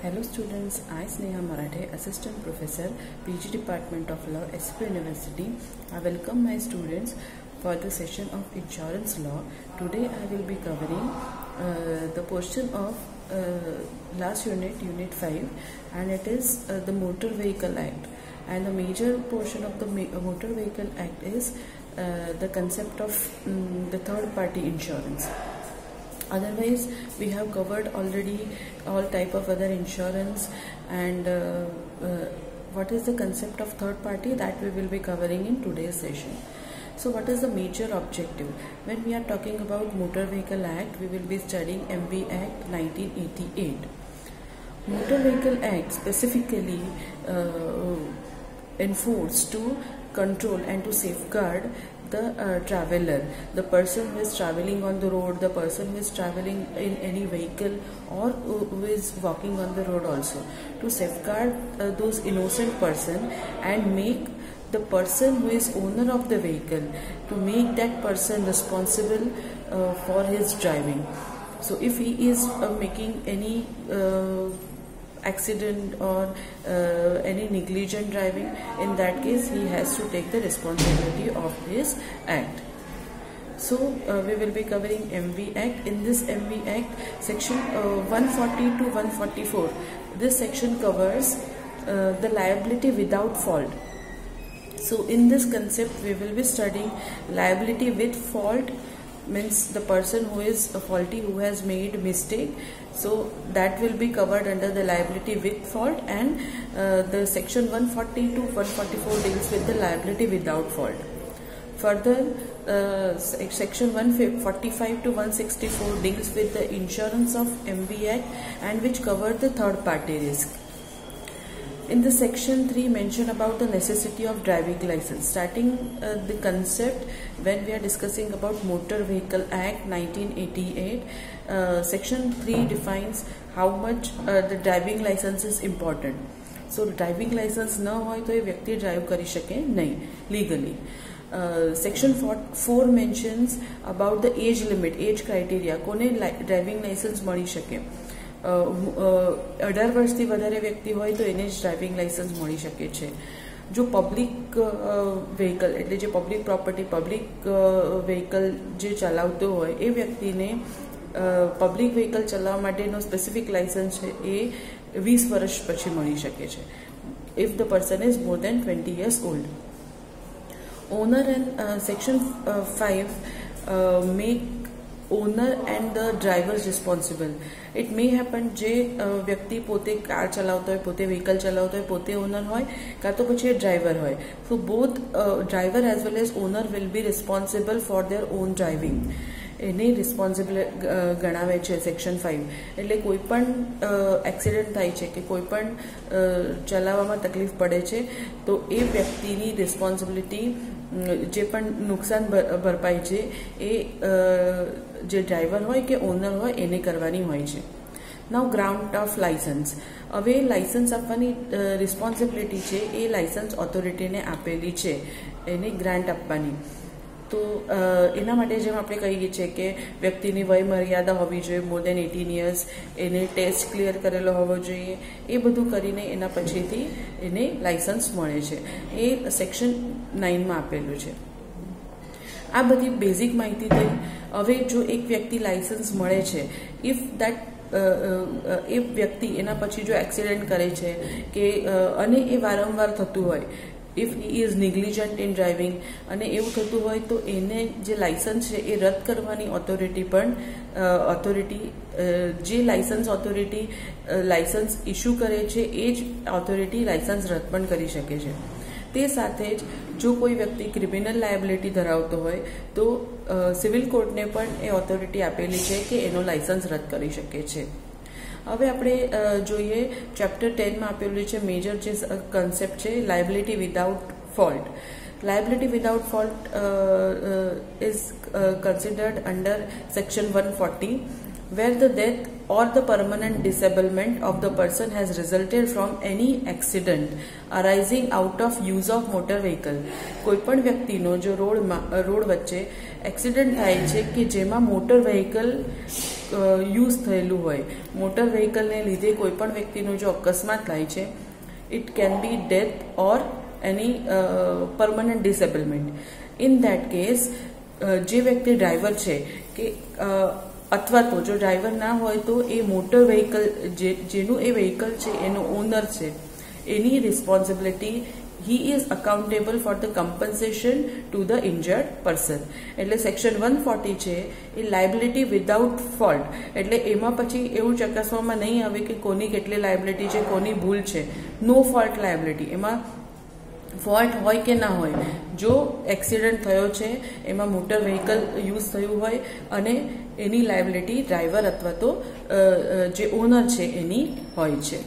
Hello students, I Sneha Marathe, Assistant Professor, PG Department of Law, SP University. I welcome my students for the session of Insurance Law. Today I will be covering the portion of last unit, Unit 5, and it is the Motor Vehicle Act. And the major portion of the Motor Vehicle Act is the concept of the third party insurance. Otherwise, we have covered already all type of other insurance, and what is the concept of third party, that we will be covering in today's session. So what is the major objective? When we are talking about Motor Vehicle Act, we will be studying MV Act 1988. Motor Vehicle Act specifically enforced to control and to safeguard the traveler, the person who is traveling on the road, the person who is traveling in any vehicle, or who is walking on the road also, to safeguard those innocent person and make the person who is owner of the vehicle, to make that person responsible for his driving. So if he is making any accident or any negligent driving, in that case he has to take the responsibility of his act. So we will be covering MV Act. In this MV Act, section 140 to 144, this section covers the liability without fault. So in this concept we will be studying liability with fault, means the person who is faulty, who has made mistake, so that will be covered under the liability with fault, and the section 140 to 144 deals with the liability without fault. Further, section 145 to 164 deals with the insurance of MV Act, and which cover the third party risk. In the section 3 mention about the necessity of driving license. Starting the concept, when we are discussing about Motor Vehicle Act 1988, section 3 defines how much the driving license is important. So driving license न हो तो ये व्यक्ति drive करी सके नहीं legally. Section 4 mentions about the age limit, age criteria, कोने driving license મળી શકે. 18 વર્ષથી વધારે વ્યક્તિ હોય તો એને જ ડ્રાઇવિંગ લાઇસન્સ મળી શકે છે. જો પબ્લિક વેહિકલ એટલે જે પબ્લિક પ્રોપર્ટી, પબ્લિક વેહિકલ જે ચલાવતો હોય એ વ્યક્તિને પબ્લિક વેહિકલ ચલાવવા માટેનો સ્પેસિફિક લાઇસન્સ છે એ 20 વર્ષ પછી મળી શકે છે, if the person is more than 20 years old. Owner and section 5 make owner and the drivers responsible. It may happen જે વ્યક્તિ પોતે કાર ચલાવતો હોય, પોતે વ્હીકલ ચલાવતો હોય, પોતે ઓનર હોય, કાં તો પછી એ ડ્રાઈવર હોય. So both driver as well as owner will be responsible for their own driving. એને રિસ્પોન્સિબલ ગણાવે છે સેક્શન 5. એટલે કોઈ પણ એક્સિડન્ટ થાય છે કે કોઈ પણ ચલાવવામાં તકલીફ પડે છે તો એ વ્યક્તિની રિસ્પોન્સિબિલિટી, જે પણ નુકસાન ભરપાઈ છે એ જે ડ્રાઈવર હોય કે ઓનર હોય એને કરવાની હોય છે. નાઉ ગ્રાન્ટ ઓફ લાઇસન્સ. હવે લાઇસન્સ આપવાની રિસ્પોન્સિબિલિટી છે એ લાઇસન્સ ઓથોરિટીને આપેલી છે, એને ગ્રાન્ટ આપવાની. તો એના માટે જેમ આપણે કહીએ છીએ કે વ્યક્તિની વય મર્યાદા હોવી જોઈએ, મોર દેન 18 years, એને ટેસ્ટ ક્લિયર કરેલો હોવો જોઈએ, એ બધું કરીને એના પછીથી એને લાઇસન્સ મળે છે. એ સેક્શન 9માં આપેલું છે. આ બધી બેઝિક માહિતી થઈ. હવે જો એક વ્યક્તિ લાઇસન્સ મળે છે, ઇફ દેટ એ વ્યક્તિ એના પછી જો એક્સિડન્ટ કરે છે કે અને એ વારંવાર થતું હોય, if he is negligent in driving અને એવું થતું હોય, તો એને જે લાઇસન્સ છે એ રદ કરવાની ઓથોરિટી પણ જે લાઇસન્સ ઓથોરિટી લાઇસન્સ ઇસ્યુ કરે છે એ જ ઓથોરિટી લાઇસન્સ રદ પણ કરી શકે છે. તે સાથે જ જો કોઈ વ્યક્તિ ક્રિમિનલ લાયબિલિટી ધરાવતો હોય તો સિવિલ કોર્ટને પણ એ ઓથોરિટી આપેલી છે કે એનો લાઇસન્સ રદ કરી શકે છે. હવે આપણે જોઈએ ચેપ્ટર 10માં આપેલું છે મેજર જે કન્સેપ્ટ છે, liability without fault. Liability without fault is considered under section 140, where the death or the permanent disablement of the person has resulted from any accident arising out of use of motor vehicle. કોઈપણ વ્યક્તિનો જો road વચ્ચે accident થાય છે કે જેમાં motor vehicle use થયેલું હોય, મોટર વ્હીકલને લીધે કોઈ પણ વ્યક્તિનો જો અકસ્માત થાય છે, it can be death or any permanent disablement. In that case જે વ્યક્તિ ડ્રાઈવર છે કે અથવા તો જો ડ્રાઈવર ના હોય તો એ મોટર વ્હીકલ જેનું એ વ્હીકલ છે એનો ઓનર છે, એની responsibility, he is accountable for the compensation to the injured person. એટલે સેક્શન 140 છે એ લાયબિલિટી વિધાઉટ ફોલ્ટ, એટલે એમાં પછી એવું ચકાસવામાં નહીં આવે કે કોની કેટલી લાયબિલિટી છે, કોની ભૂલ છે. નો ફોલ્ટ લાયબિલિટી, એમાં ફોલ્ટ હોય કે ના હોય, જો એક્સિડન્ટ થયો છે એમાં મોટર વ્હીકલ યુઝ થયું હોય અને એની લાયબિલિટી ડ્રાઈવર અથવા તો જે ઓનર છે એની હોય છે.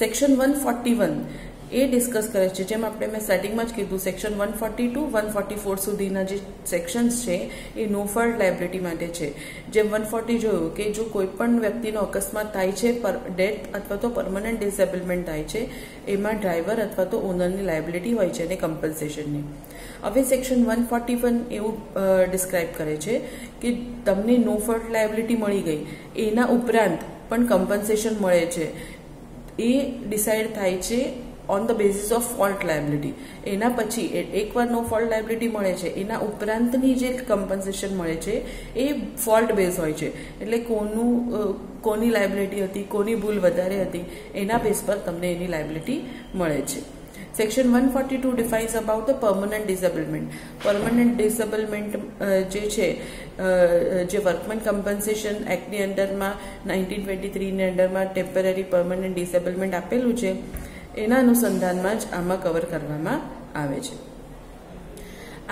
સેક્શન 141 એ ડિસ્કસ કરે છે, જેમ આપણે મેં સ્ટાર્ટિંગમાં જ કીધું, સેક્શન 142 144 સુધીના જે સેક્શન્સ છે એ નો ફોલ્ટ લાયબિલિટી માટે છે. જેમ 140 જોયું કે જો કોઈ પણ વ્યક્તિનો અકસ્માત થાય છે, ડેથ અથવા તો પરમનન્ટ ડિસેબલમેન્ટ થાય છે, એમાં ડ્રાઈવર અથવા તો ઓનરની લાયબિલિટી હોય છે અને કમ્પન્સેશનની. હવે સેક્શન 141 એવું ડિસ્ક્રાઇબ કરે છે કે તમને નો ફોલ્ટ લાયબિલિટી મળી ગઈ, એના ઉપરાંત પણ કમ્પન્સેશન મળે છે. એ ડિસાઇડ થાય છે on the basis of fault liability. એના પછી એકવાર નો ફોલ્ટ લાયબિલિટી મળે છે, એના ઉપરાંતની જે કમ્પન્સેશન મળે છે એ ફોલ્ટ બેઝ હોય છે. એટલે કોની લાયબિલિટી હતી, કોની ભૂલ વધારે હતી, એના બેઝ પર તમને એની લાયબિલિટી મળે છે. Section 142 defines about the permanent disablement. Permanent disablement જે છે, જે વર્કમેન કમ્પન્સેશન એક્ટની અંડરમાં 1923ની અંડરમાં ટેમ્પરરી પરમનન્ટ ડિસેબલમેન્ટ આપેલું છે, એના અનુસંધાનમાં જ આમાં કવર કરવામાં આવે છે.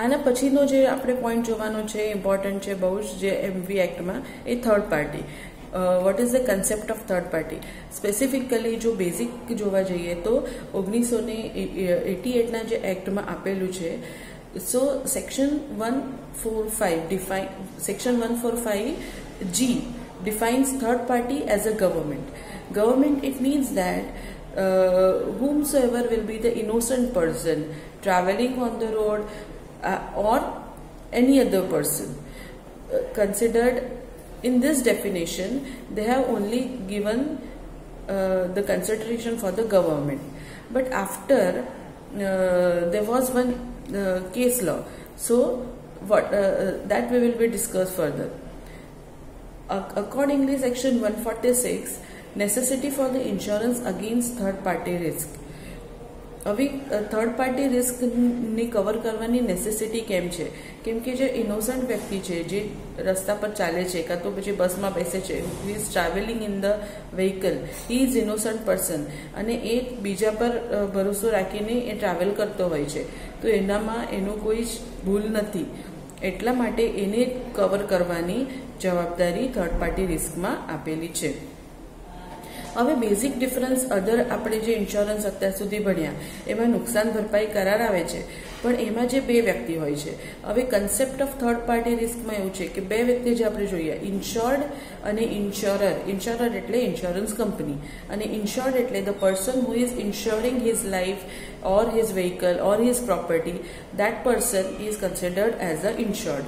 આના પછીનો જે આપણે પોઈન્ટ જોવાનો છે, ઇમ્પોર્ટન્ટ છે બહુ જ, જે એમવી એક્ટમાં, એ third party. What is the concept of third party? Specifically જો બેઝિક જોવા જઈએ તો 1988ના જે એક્ટમાં આપેલું છે, so section 145G defines third party as a government. Government, it means that whomsoever will be the innocent person traveling on the road or any other person considered in this definition, they have only given the consideration for the government. But after there was one case law, so what that we will be discussed further. Accordingly, section 146, necessity for the insurance against third party risk. હવે third party રિસ્કની cover કરવાની necessity કેમ છે? કેમ કે જે innocent વ્યક્તિ છે, જે રસ્તા પર ચાલે છે કાં તો પછી બસમાં બેસે છે, he is travelling in the vehicle, he is innocent person, અને એ બીજા પર ભરોસો રાખીને એ ટ્રાવેલ કરતો હોય છે, તો એનામાં એનો કોઈ જ ભૂલ નથી. એટલા માટે એને કવર કરવાની જવાબદારી થર્ડ પાર્ટી રિસ્કમાં આપેલી છે. હવે બેઝિક ડિફરન્સ અધર આપણે જે ઇન્સ્યોરન્સ અત્યાર સુધી ભણ્યા એમાં નુકસાન ભરપાઈ કરાર આવે છે, પણ એમાં જે બે વ્યક્તિ હોય છે. હવે કન્સેપ્ટ ઓફ થર્ડ પાર્ટી રિસ્કમાં એવું છે કે બે વ્યક્તિ જે આપણે જોઈએ, ઇન્શ્યોર્ડ અને ઇન્શ્યોરર. ઇન્શ્યોરર એટલે ઇન્સ્યોરન્સ કંપની, અને ઇન્શ્યોર્ડ એટલે the person who is insuring his life or his vehicle or his property, that person is considered as a insured.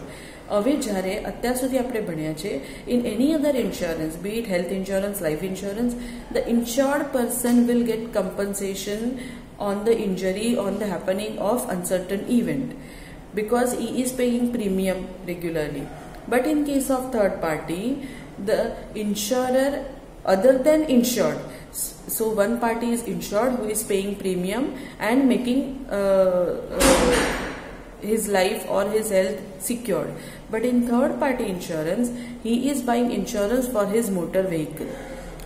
હવે જ્યારે અત્યાર સુધી આપણે ભણ્યા છે, in any other insurance, be it health insurance, life insurance, the insured person will get compensation on the injury on the happening of uncertain event because he is paying premium regularly. But in case of third party, the insurer other than insured, so one party is insured who is paying premium and making his life or his health secured. But in third party insurance, he is buying insurance for his motor vehicle.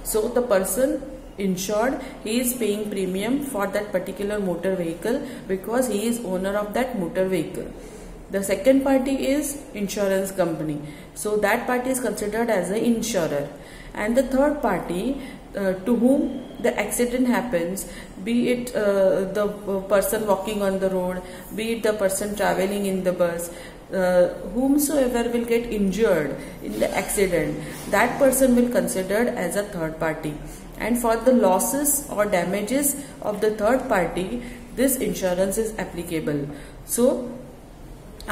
So the person insured, he is paying premium for that particular motor vehicle because he is owner of that motor vehicle. The second party is insurance company, so that party is considered as an insurer. And the third party to whom the accident happens, be it the person walking on the road, be it the person traveling in the bus, whomsoever will get injured in the accident, that person will considered as a third party. And for the losses or damages of the third party, this insurance is applicable. So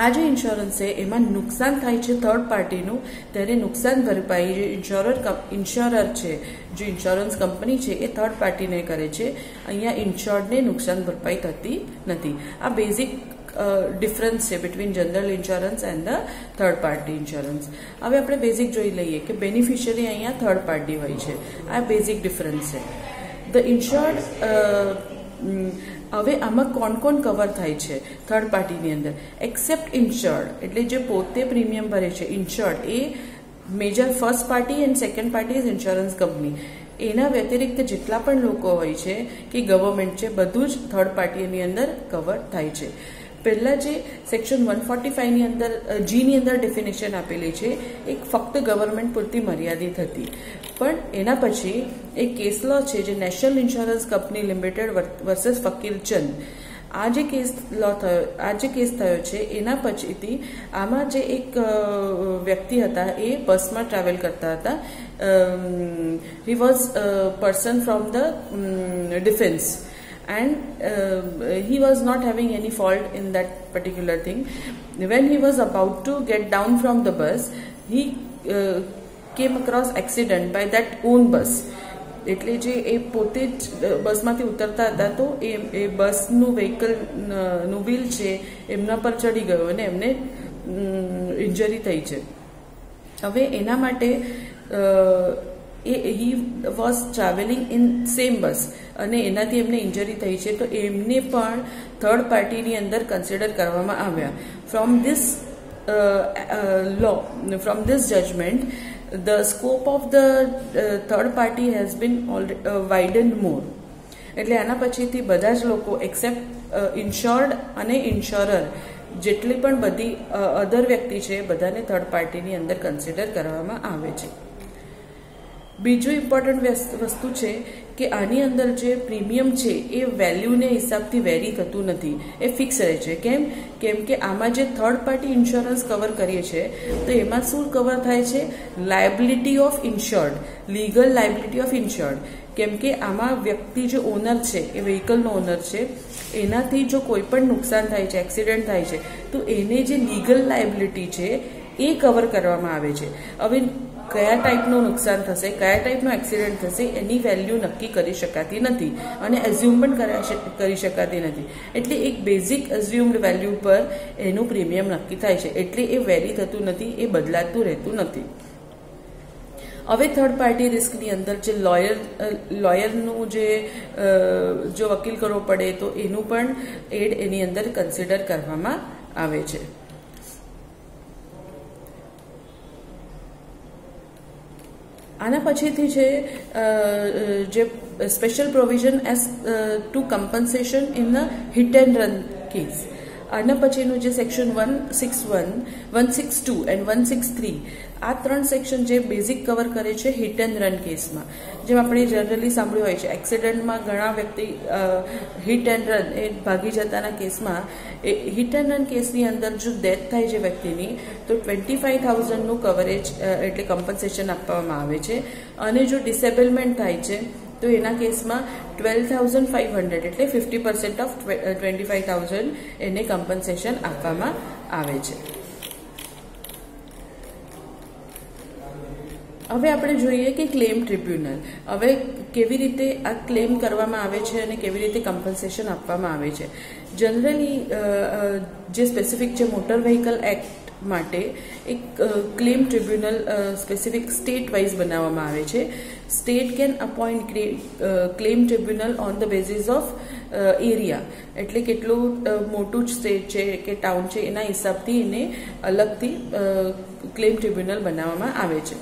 આ જે insurance છે એમાં નુકસાન થાય છે third પાર્ટીનું, ત્યારે નુકસાન ભરપાઈ જે ઇન્શ્યોરર છે, જે ઇન્સ્યોરન્સ કંપની છે એ થર્ડ પાર્ટીને કરે છે. અહીંયા ઇન્શ્યોર્ડને નુકસાન ભરપાઈ થતી નથી. આ બેઝિક ડિફરન્સ છે between general insurance and the third party insurance. હવે આપણે બેઝિક જોઈ લઈએ કે બેનિફિશિયરી અહીંયા થર્ડ પાર્ટી હોય છે. આ બેઝિક ડિફરન્સ છે. ધ ઇન્શ્યોર્ડ, હવે આમાં કોણ કોણ કવર થાય છે થર્ડ પાર્ટીની અંદર? એક્સેપ્ટ ઇન્શ્યોર્ડ, એટલે જે પોતે પ્રીમિયમ ભરે છે ઇન્શ્યોર્ડ, એ major first party and second party is insurance company. એના વ્યતિરિક્ત જેટલા પણ લોકો હોય છે કે ગવર્મેન્ટ છે, બધું જ થર્ડ પાર્ટીની અંદર કવર થાય છે. પહેલાં જે સેક્શન 145ની અંદર જીની અંદર ડેફિનેશન આપેલી છે એ ફક્ત ગવર્મેન્ટ પૂરતી મર્યાદિત હતી. પણ એના પછી એક કેસ લો છે જે national insurance company limited versus Fakir Chand, આ જે કેસ થયો છે એના પછીથી આમાં જે એક વ્યક્તિ હતા એ બસમાં ટ્રાવેલ કરતા હતા. He was person from the defence and he was not having any fault in that particular thing. When he was about to get down from the bus, he came across accident by that own bus. એટલે જે એ પોતે જ બસમાંથી ઉતરતા હતા તો એ બસનું વ્હીકલનું wheel છે એમના પર ચડી ગયો અને એમને ઇન્જરી થઈ છે. હવે એના માટે he was traveling in same bus અને એનાથી એમને ઇન્જરી થઈ છે તો એમને પણ થર્ડ પાર્ટીની અંદર કન્સિડર કરવામાં આવ્યા. From this judgment the scope of the third party has been widened more. એટલે આના પછીથી બધા જ લોકો એક્સેપ્ટ ઇન્શ્યોર્ડ અને ઇન્શ્યોરર જેટલી પણ બધી અધર વ્યક્તિ છે બધાને થર્ડ પાર્ટીની અંદર કન્સિડર કરવામાં આવે છે. બીજું ઇમ્પોર્ટન્ટ વસ્તુ છે કે આની અંદર જે પ્રીમિયમ છે એ વેલ્યુને હિસાબથી વેરી થતું નથી, એ ફિક્સ રહે છે. કેમ કે આમાં જે થર્ડ પાર્ટી ઇન્સ્યોરન્સ કવર કરીએ છીએ તો એમાં શું કવર થાય છે? Liability of ઇન્શ્યોર્ડ, legal liability of ઇન્શ્યોર્ડ. કેમ કે આમાં વ્યક્તિ જે ઓનર છે એ વ્હીકલનો ઓનર છે, એનાથી જો કોઈ પણ નુકસાન થાય છે, એક્સિડન્ટ થાય છે તો એને જે લીગલ લાયબિલિટી છે એ કવર કરવામાં આવે છે. હવે કયા ટાઈપનું નુકસાન થશે, કયા ટાઈપનો એક્સિડન્ટ થશે એની વેલ્યુ નક્કી કરી શકાતી નથી અને એઝ્યુમ પણ કરી શકાતી નથી. એટલે એક બેઝિક એઝ્યુમ્ડ વેલ્યુ પર એનું પ્રીમિયમ નક્કી થાય છે, એટલે એ વેરી થતું નથી, એ બદલાતું રહેતું નથી. હવે થર્ડ પાર્ટી રિસ્કની અંદર જે લોયરનું જો વકીલ કરવો પડે તો એનું પણ એડ એની અંદર કન્સિડર કરવામાં આવે છે. આના પછીથી છે જે special provision as to compensation in the hit and run case. આના પછીનું જે સેક્શન 161, 162 એન્ડ 163, આ ત્રણ સેક્શન જે બેઝિક કવર કરે છે હિટ એન્ડ રન કેસમાં. જેમ આપણે જનરલી સાંભળ્યું હોય છે એક્સિડન્ટમાં ઘણા વ્યક્તિ હિટ એન્ડ રન એ ભાગી જતાના કેસમાં હિટ એન્ડ રન કેસની અંદર જો ડેથ થાય છે વ્યક્તિની તો 25,000નું કવરેજ એટલે કમ્પન્સેશન આપવામાં આવે છે. અને જો ડિસેબલમેન્ટ થાય છે તો એના કેસમાં 12,500 એટલે 50% ઓફ 25,000 એને કમ્પન્સેશન આપવામાં આવે છે. હવે આપણે જોઈએ કે ક્લેમ ટ્રિબ્યુનલ હવે કેવી રીતે આ ક્લેમ કરવામાં આવે છે અને કેવી રીતે કમ્પન્સેશન આપવામાં આવે છે. જનરલી જે સ્પેસિફિક છે મોટર વ્હીકલ એક્ટ માટે એક claim tribunal specific state wise બનાવવામાં આવે છે. State can appoint claim tribunal on the basis of area, એટલે કેટલું મોટું સ્ટેટ છે કે ટાઉન છે એના હિસાબથી એને અલગથી ક્લેમ ટ્રિબ્યુનલ બનાવવામાં આવે છે.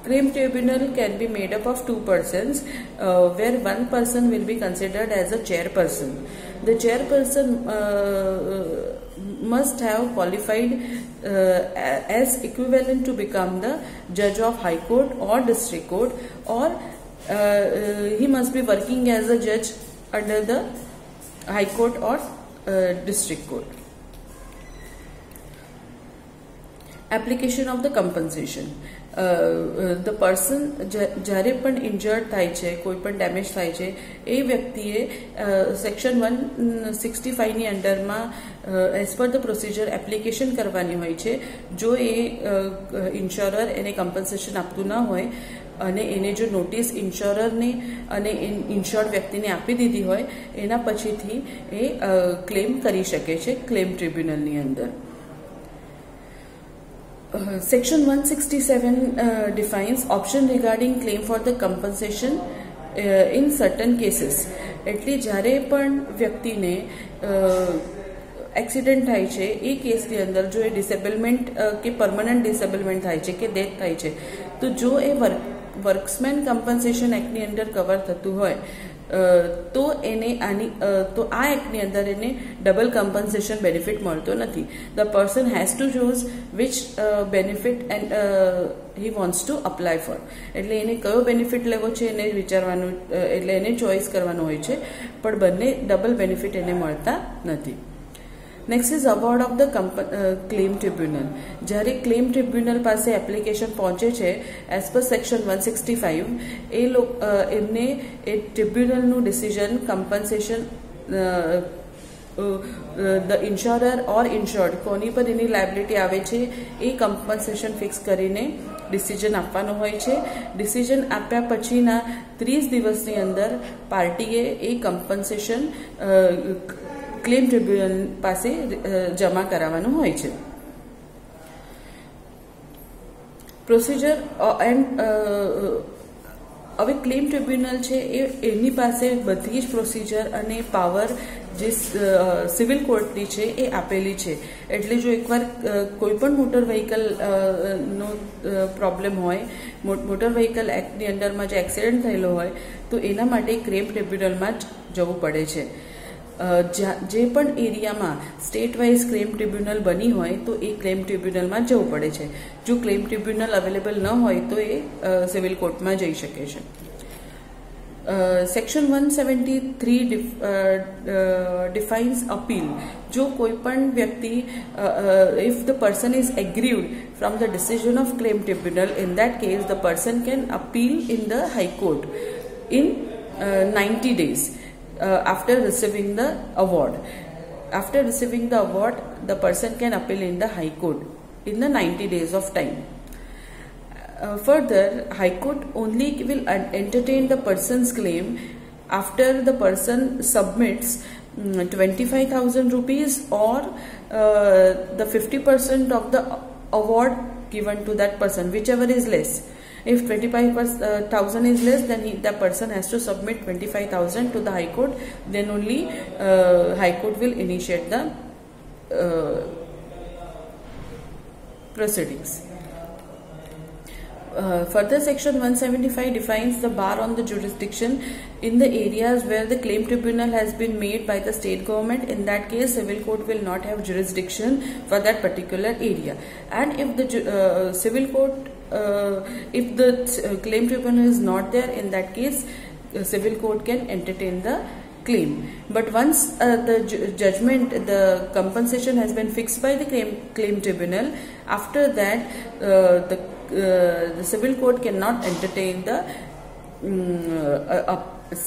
Claim tribunal can be made up of two persons, where one person will be considered as a chairperson. The chairperson must have qualified as equivalent to become the judge of High Court or District Court, or he must be working as a judge under the High Court or District Court. Application of the compensation. The person જ્યારે પણ injured થાય છે, કોઈ પણ damage થાય છે, એ વ્યક્તિએ સેક્શન 165ની અંડરમાં as per the procedure application કરવાની હોય છે. જો એ ઇન્શ્યોરર એને કમ્પન્સેશન આપતું ન હોય અને એને જો નોટિસ ઇન્શ્યોરરને અને ઇન્શ્યોર્ડ વ્યક્તિને આપી દીધી હોય, એના પછીથી એ ક્લેમ કરી શકે છે ક્લેમ ટ્રિબ્યુનલની અંદર. Section 167 defines option regarding claim for the compensation in certain cases. એટલે જ્યારે પણ વ્યક્તિને એક્સિડન્ટ થાય છે, એ કેસની અંદર જો એ ડિસેબલમેન્ટ કે પરમનન્ટ ડિસેબલમેન્ટ થાય છે કે ડેથ થાય છે, તો જો એ વર્ક્સમેન કમ્પન્સેશન એક્ટની અંદર કવર થતું હોય તો એને તો આ એક્ટની અંદર એને ડબલ કમ્પન્સેશન બેનિફિટ મળતો નથી. The person has to choose which benefit and he wants to apply for. એટલે એને કયો બેનિફિટ લેવો છે એને વિચારવાનું, એટલે એને ચોઇસ કરવાનું હોય છે, પણ બંને ડબલ બેનિફિટ એને મળતા નથી. Next is award of the claim tribunal. જ્યારે ક્લેમ ટ્રિબ્યુનલ પાસે એપ્લિકેશન પહોંચે છે એઝ પર સેક્શન 165, એમને એ ટ્રિબ્યુનલનું decision compensation the insurer or insured કોની પર એની લાયબિલિટી આવે છે એ કમ્પન્સેશન ફિક્સ કરીને ડિસિઝન આપવાનું હોય છે. ડિસિઝન આપ્યા પછીના 30 દિવસની અંદર પાર્ટીએ એ કમ્પન્સેશન ક્લેમ ટ્રિબ્યુનલ પાસે જમા કરાવવાનું હોય છે. પ્રોસિજર એન્ડ હવે ક્લેમ ટ્રિબ્યુનલ છે એની પાસે બધી જ પ્રોસિજર અને પાવર જે સિવિલ કોર્ટની છે એ આપેલી છે. એટલે જો એકવાર કોઈ પણ મોટર વ્હીકલ નો પ્રોબ્લેમ હોય, મોટર વ્હીકલ એક્ટની અંડરમાં જે એક્સિડન્ટ થયેલો હોય, તો એના માટે ક્લેમ ટ્રિબ્યુનલમાં જ જવું પડે છે. જે પણ એરિયામાં સ્ટેટ વાઇઝ ક્લેમ ટ્રિબ્યુનલ બની હોય તો એ ક્લેમ ટ્રિબ્યુનલમાં જવું પડે છે. જો ક્લેમ ટ્રિબ્યુનલ અવેલેબલ ન હોય તો એ સિવિલ કોર્ટમાં જઈ શકે છે. Section 173 defines appeal. જો કોઈ પણ વ્યક્તિ if the person is aggrieved from the decision of claim tribunal, in that case the person can appeal in the high court in 90 days. After receiving the award. After receiving the award, the person can appeal in the High Court in the 90 days of time. Further, High Court only will entertain the person's claim after the person submits 25,000 rupees or the 50% of the award given to that person, whichever is less. If 25,000 is less, then the person has to submit 25,000 to the High Court. Then only High Court will initiate the proceedings. Further, section 175 defines the bar on the jurisdiction in the areas where the claim tribunal has been made by the state government. In that case, civil court will not have jurisdiction for that particular area. And if the civil court if the claim tribunal is not there, in that case civil court can entertain the claim. But once the judgment, the compensation has been fixed by the claim tribunal, after that the civil court cannot entertain the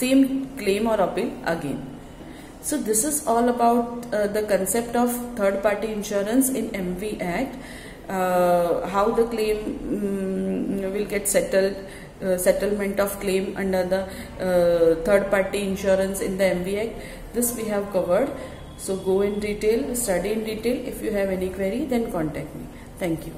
same claim or appeal again. So this is all about the concept of third party insurance in MV Act. How the claim will get settled, settlement of claim under the third party insurance in the MV Act. This we have covered. So go in detail, study in detail. If you have any query, then contact me. Thank you.